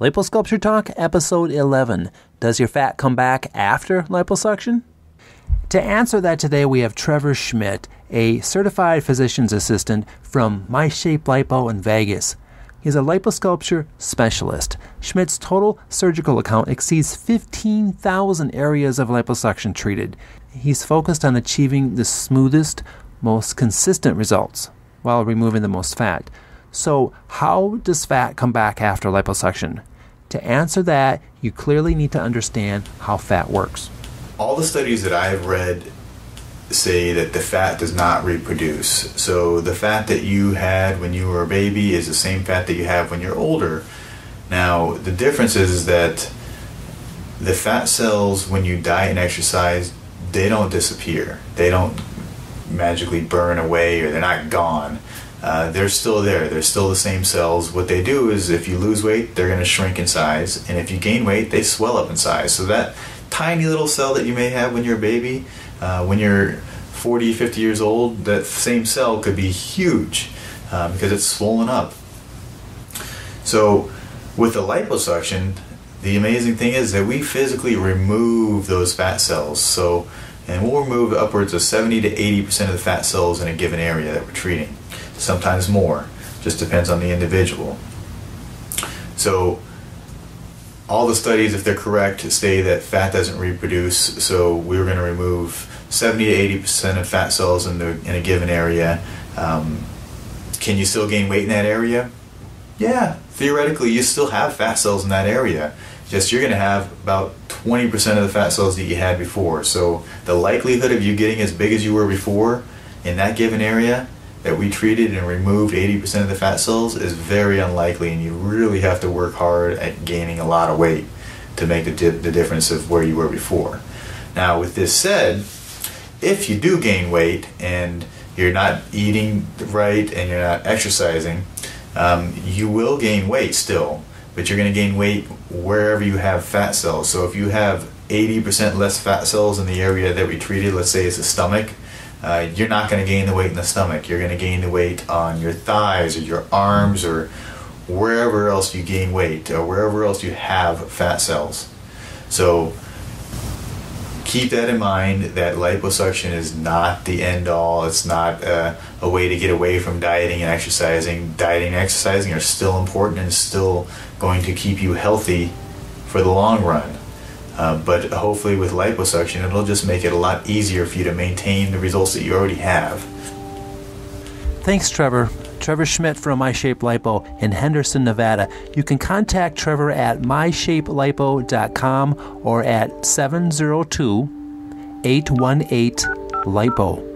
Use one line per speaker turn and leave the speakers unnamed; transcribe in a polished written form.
LipoSculpture Talk, Episode 11. Does your fat come back after liposuction? To answer that today, we have Trevor Schmidt, a certified physician's assistant from My Shape Lipo in Vegas. He's a liposculpture specialist. Schmidt's total surgical account exceeds 15,000 areas of liposuction treated. He's focused on achieving the smoothest, most consistent results while removing the most fat. So, how does fat come back after liposuction? To answer that, you clearly need to understand how fat works.
All the studies that I've read say that the fat does not reproduce. So the fat that you had when you were a baby is the same fat that you have when you're older. Now, the difference is that the fat cells, when you diet and exercise, they don't disappear. They don't magically burn away, or they're not gone. They're still there. They're still the same cells. What they do is, if you lose weight, they're going to shrink in size, and if you gain weight, they swell up in size. So that tiny little cell that you may have when you're a baby, when you're 40, 50 years old, that same cell could be huge because it's swollen up. So with the liposuction, the amazing thing is that we physically remove those fat cells. And we'll remove upwards of 70 to 80% of the fat cells in a given area that we're treating. Sometimes more, just depends on the individual. So all the studies, if they're correct, say that fat doesn't reproduce, so we're going to remove 70 to 80% of fat cells in a given area. Can you still gain weight in that area? Yeah, theoretically you still have fat cells in that area, just you're going to have about 20% of the fat cells that you had before. So the likelihood of you getting as big as you were before in that given area that we treated and removed 80% of the fat cells is very unlikely, and you really have to work hard at gaining a lot of weight to make the difference of where you were before. Now, with this said, if you do gain weight and you're not eating right and you're not exercising, you will gain weight still, but you're going to gain weight wherever you have fat cells. So if you have 80% less fat cells in the area that we treated, let's say it's the stomach, you're not going to gain the weight in the stomach. You're going to gain the weight on your thighs or your arms or wherever else you gain weight or wherever else you have fat cells. So keep that in mind, that liposuction is not the end all. It's not a way to get away from dieting and exercising. Dieting and exercising are still important and still going to keep you healthy for the long run. But hopefully with liposuction, it'll just make it a lot easier for you to maintain the results that you already have.
Thanks, Trevor. Trevor Schmidt from My Shape Lipo in Henderson, Nevada. You can contact Trevor at myshapelipo.com or at 702-818-LIPO.